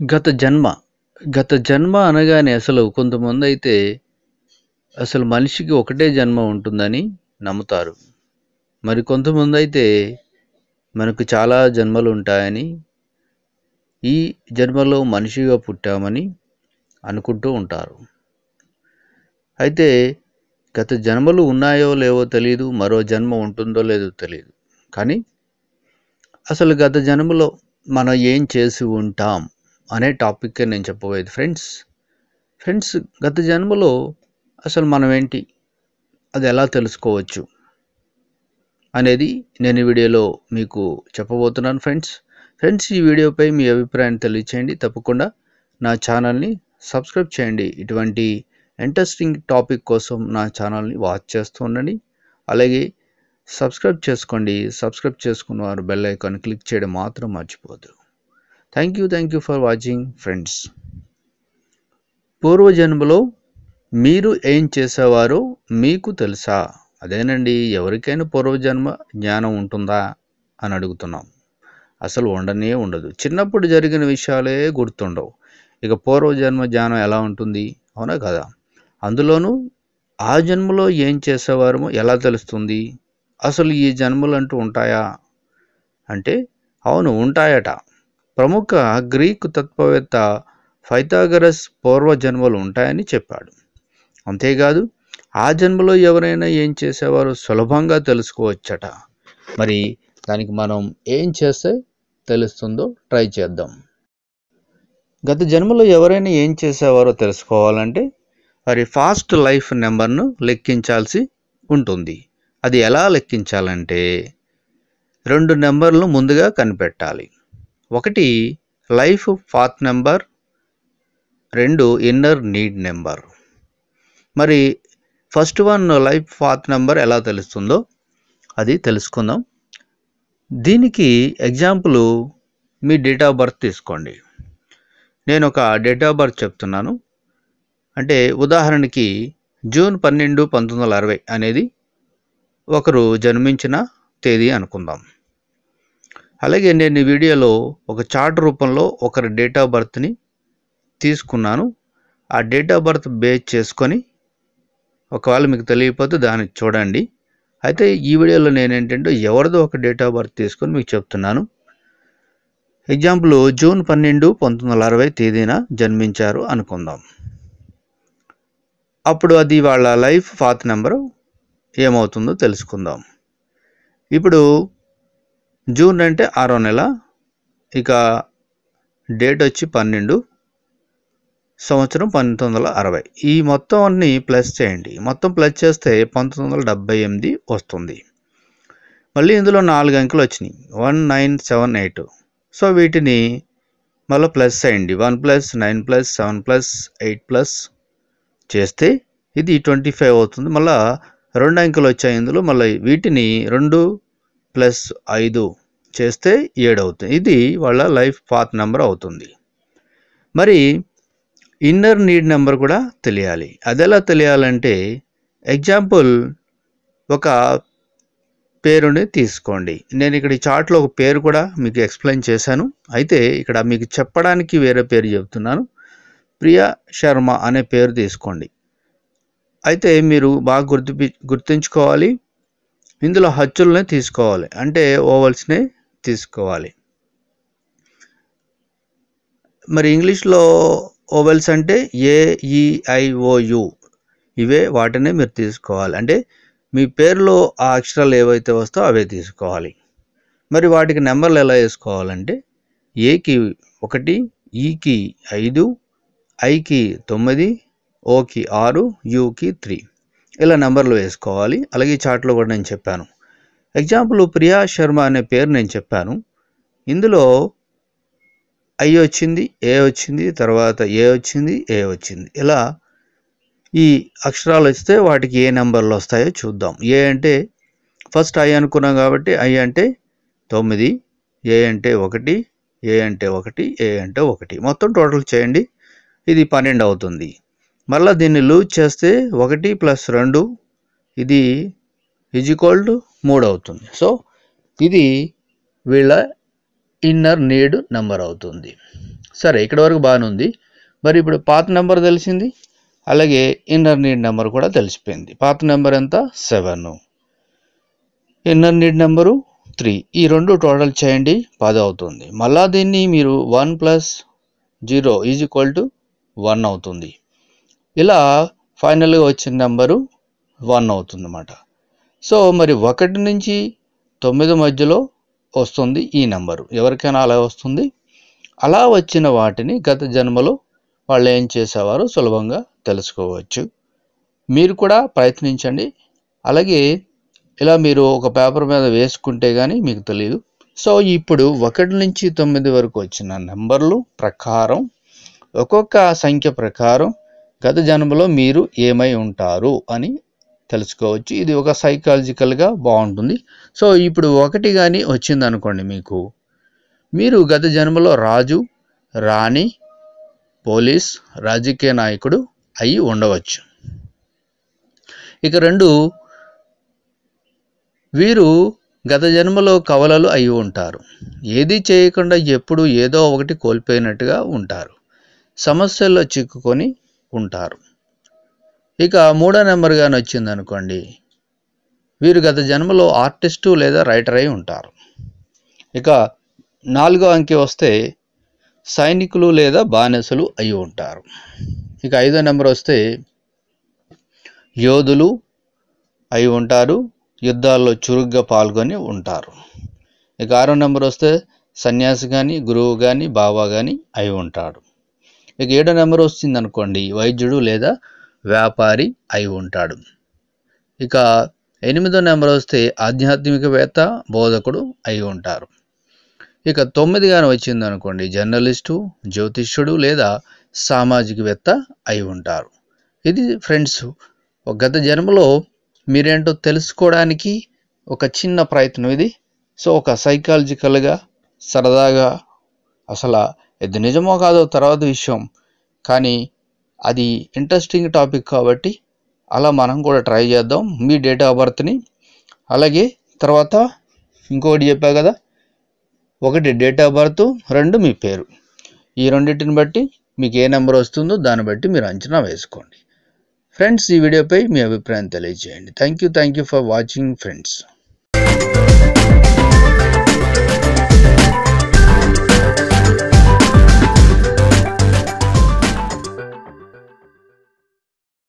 గత జన్మ. గత జన్మ అనగానే అసలు కొంతమందైతే అసలు మనిషికి ఒకటే జన్మ ఉంటుందని నమ్ముతారు. మరి కొంతమందైతే మనకు చాలా జన్మలు ఉంటాయని, ఈ జన్మలో మనిషిగా పుట్టామని అనుకుంటూ ఉంటారు. అయితే గత జన్మలు ఉన్నాయో లేవో తెలీదు. మరో జన్మ ఉంటుందో లేదో తెలీదు. కానీ అసలు గత జన్మలో మనం ఏం చేసి ఉంటాం అనే టాపిక్కే నేను చెప్పబోయేది ఫ్రెండ్స్ గత జన్మలో అసలు మనం ఏంటి, అది ఎలా తెలుసుకోవచ్చు అనేది నేను ఈ వీడియోలో మీకు చెప్పబోతున్నాను ఫ్రెండ్స్ ఈ వీడియోపై మీ అభిప్రాయాన్ని తెలియచేయండి. తప్పకుండా నా ఛానల్ని సబ్స్క్రైబ్ చేయండి. ఇటువంటి ఇంట్రెస్టింగ్ టాపిక్ కోసం నా ఛానల్ని వాచ్ చేస్తూ ఉండండి. అలాగే సబ్స్క్రైబ్ చేసుకోండి. సబ్స్క్రైబ్ చేసుకున్న వారు బెల్ ఐకాన్ క్లిక్ చేయడం మాత్రం మర్చిపోవద్దు. Thank you for watching friends. పూర్వజన్మలో మీరు ఏం చేసేవారో మీకు తెలుసా? అదేనండి, ఎవరికైనా పూర్వజన్మ జ్ఞానం ఉంటుందా అని అడుగుతున్నాం. అసలు ఉండనే ఉండదు. చిన్నప్పుడు జరిగిన విషయాలే గుర్తుండవు. ఇక పూర్వజన్మ జ్ఞానం ఎలా ఉంటుంది? అవునా కదా? అందులోనూ ఆ జన్మలో ఏం చేసేవారో ఎలా తెలుస్తుంది? అసలు ఈ జన్మలు అంటూ ఉంటాయా అంటే అవును, ఉంటాయట. ప్రముఖ గ్రీకు తత్వవేత్త పైథాగరస్ పూర్వజన్మలు ఉంటాయని చెప్పాడు. అంతేకాదు ఆ జన్మలో ఎవరైనా ఏం చేసేవారో సులభంగా తెలుసుకోవచ్చట. మరి దానికి మనం ఏం చేస్తే తెలుస్తుందో ట్రై చేద్దాం. గత జన్మలో ఎవరైనా ఏం చేసేవారో తెలుసుకోవాలంటే వారి ఫాస్ట్ లైఫ్ నెంబర్ను లెక్కించాల్సి ఉంటుంది. అది ఎలా లెక్కించాలంటే 2 నెంబర్లు ముందుగా కనిపెట్టాలి. ఒకటి life path number, 2 inner need number. మరి first one life path number ఎలా తెలుస్తుందో అది తెలుసుకుందాం. దీనికి ఎగ్జాంపుల్ మీ డేట్ ఆఫ్ బర్త్ తీసుకోండి. నేను ఒక డేట్ ఆఫ్ బర్త్ చెప్తున్నాను. అంటే ఉదాహరణకి జూన్ 12, 1960 అనేది ఒకరు జన్మించిన తేదీ అనుకుందాం. అలాగే నేను ఈ వీడియోలో ఒక చార్ట్ రూపంలో ఒకరి డేట్ ఆఫ్ బర్త్ని తీసుకున్నాను. ఆ డేట్ ఆఫ్ బర్త్ బేస్ చేసుకొని ఒకవేళ మీకు తెలియకపోతే దాన్ని చూడండి. అయితే ఈ వీడియోలో నేనేంటంటే ఎవరిదో ఒక డేట్ ఆఫ్ బర్త్ తీసుకొని మీకు చెప్తున్నాను. ఎగ్జాంపుల్ జూన్ 12, 1960 తేదీన జన్మించారు అనుకుందాం. అప్పుడు అది వాళ్ళ లైఫ్ పాత్ నెంబరు ఏమవుతుందో తెలుసుకుందాం. ఇప్పుడు జూన్ అంటే 6వ నెల, ఇక డేట్ వచ్చి 12, సంవత్సరం 1960. ఈ మొత్తం అన్ని ప్లస్ చేయండి. మొత్తం ప్లస్ చేస్తే 1978 వస్తుంది. మళ్ళీ ఇందులో 4 అంకెలు వచ్చినాయి, 1978. సో వీటిని మళ్ళీ ప్లస్ చేయండి. 1 + 9 + 7 + 8 చేస్తే ఇది 25 అవుతుంది. మళ్ళీ 2 అంకెలు వచ్చాయి ఇందులో. మళ్ళీ వీటిని 2 + 5 చేస్తే 7 అవుతుంది. ఇది వాళ్ళ లైఫ్ పాత్ నెంబర్ అవుతుంది. మరి ఇన్నర్ నీడ్ నెంబర్ కూడా తెలియాలి. అది ఎలా తెలియాలంటే ఎగ్జాంపుల్ ఒక పేరుని తీసుకోండి. నేను ఇక్కడ ఈ చార్ట్లో ఒక పేరు కూడా మీకు ఎక్స్ప్లెయిన్ చేశాను. అయితే ఇక్కడ మీకు చెప్పడానికి వేరే పేరు చెబుతున్నాను. ప్రియా శర్మ అనే పేరు తీసుకోండి. అయితే మీరు బాగా గుర్తుంచుకోవాలి. ఇందులో హచ్చులనే తీసుకోవాలి, అంటే ఓవల్స్నే తీసుకోవాలి. మరి ఇంగ్లీష్లో ఓవెల్స్ అంటే AEIOU, ఇవే వాటినే మీరు తీసుకోవాలి. అంటే మీ పేరులో ఆ అక్షరాలు ఏవైతే వస్తాయో అవే తీసుకోవాలి. మరి వాటికి నెంబర్లు ఎలా వేసుకోవాలంటే ఏకి 1, ఈకి 5, ఐకి 9, ఓకి 6, యూకి 3 ఇలా నెంబర్లు వేసుకోవాలి. అలాగే చార్ట్లో కూడా నేను చెప్పాను. ఎగ్జాంపుల్ ప్రియా శర్మ అనే పేరు నేను చెప్పాను. ఇందులో ఐ వచ్చింది, ఏ వచ్చింది, తర్వాత ఏ వచ్చింది, ఏ వచ్చింది. ఇలా ఈ అక్షరాలు వస్తే వాటికి ఏ నెంబర్లు వస్తాయో చూద్దాం. ఏ అంటే ఫస్ట్ ఐ అనుకున్నాం కాబట్టి ఐ అంటే 9, ఏ అంటే 1, ఏ అంటే 1, ఏ అంటే 1. మొత్తం టోటల్ చేయండి, ఇది 12 అవుతుంది. మళ్ళీ దీన్ని లూజ్ చేస్తే 1 + 2 ఇది = 3 అవుతుంది. సో ఇది వీళ్ళ ఇన్నర్ నీడ్ నెంబర్ అవుతుంది. సరే, ఇక్కడ వరకు బాగానే ఉంది. మరి ఇప్పుడు పాత నెంబర్ తెలిసింది, అలాగే ఇన్నర్ నీడ్ నెంబర్ కూడా తెలిసిపోయింది. పాత నెంబర్ ఎంత? 7. Inner need number 3. ఈ రెండు టోటల్ చేయండి, 10 అవుతుంది. మళ్ళా దీన్ని మీరు 1 + 0 = 1 అవుతుంది. ఇలా ఫైనల్గా వచ్చిన నెంబరు 1 అవుతుంది అన్నమాట. సో మరి 1 నుంచి 9 మధ్యలో వస్తుంది ఈ నెంబరు. ఎవరికైనా అలా వస్తుంది. అలా వచ్చిన వాటిని గత జన్మలో వాళ్ళు ఏం చేసేవారో సులభంగా తెలుసుకోవచ్చు. మీరు కూడా ప్రయత్నించండి. అలాగే ఇలా మీరు ఒక పేపర్ మీద వేసుకుంటే కానీ మీకు తెలియదు. సో ఇప్పుడు 1 నుంచి 9 వరకు వచ్చిన నెంబర్లు ప్రకారం, ఒక్కొక్క సంఖ్య ప్రకారం గత జన్మలో మీరు ఏమై ఉంటారు అని తెలుసుకోవచ్చు. ఇది ఒక సైకాలజికల్గా బాగుంటుంది. సో ఇప్పుడు 1 కానీ వచ్చింది అనుకోండి, మీరు గత జన్మలో రాజు, రాణి, పోలీస్, రాజకీయ నాయకుడు అయి ఉండవచ్చు. ఇక 2, వీరు గత జన్మలో కవలలు అయి ఉంటారు. ఏది చేయకుండా ఎప్పుడు ఏదో ఒకటి కోల్పోయినట్టుగా ఉంటారు. సమస్యల్లో చిక్కుకొని ఉంటారు. ఇక 3వ నెంబర్ కానీ వచ్చింది అనుకోండి, వీరు గత జన్మలో ఆర్టిస్టు లేదా రైటర్ అయి ఉంటారు. ఇక 4వ అంకె వస్తే సైనికులు లేదా బానిసలు అయి ఉంటారు. ఇక 5వ నెంబర్ వస్తే యోధులు అయి ఉంటారు, యుద్ధాల్లో చురుగ్గా పాల్గొని ఉంటారు. ఇక 6వ నెంబర్ వస్తే సన్యాసి కానీ, గురువు కానీ, బాబా కానీ అయి ఉంటాడు. ఇక 7వ నెంబర్ వచ్చింది అనుకోండి, వైద్యుడు లేదా వ్యాపారి అయి ఉంటాడు. ఇక 8వ నెంబర్ వస్తే ఆధ్యాత్మికవేత్త, బోధకుడు అయి ఉంటారు. ఇక 9 కానీ వచ్చింది అనుకోండి, జర్నలిస్టు, జ్యోతిష్యుడు లేదా సామాజికవేత్త అయి ఉంటారు. ఇది ఫ్రెండ్స్, గత జన్మలో మీరేంటో తెలుసుకోవడానికి ఒక చిన్న ప్రయత్నం ఇది. సో ఒక సైకాలజికల్గా సరదాగా, అసలు ఇది నిజమో కాదో తర్వాత విషయం, కానీ అది ఇంట్రెస్టింగ్ టాపిక్ కాబట్టి అలా మనం కూడా ట్రై చేద్దాం. మీ డేట్ ఆఫ్ బర్త్ని, అలాగే తర్వాత ఇంకొకటి చెప్పా కదా, 1 డేట్ ఆఫ్ బర్త్, 2 మీ పేరు. ఈ రెండింటిని బట్టి మీకు ఏ నెంబర్ వస్తుందో దాన్ని బట్టి మీరు అంచనా వేసుకోండి. ఫ్రెండ్స్, ఈ వీడియోపై మీ అభిప్రాయం తెలియజేయండి. Thank you for watching friends.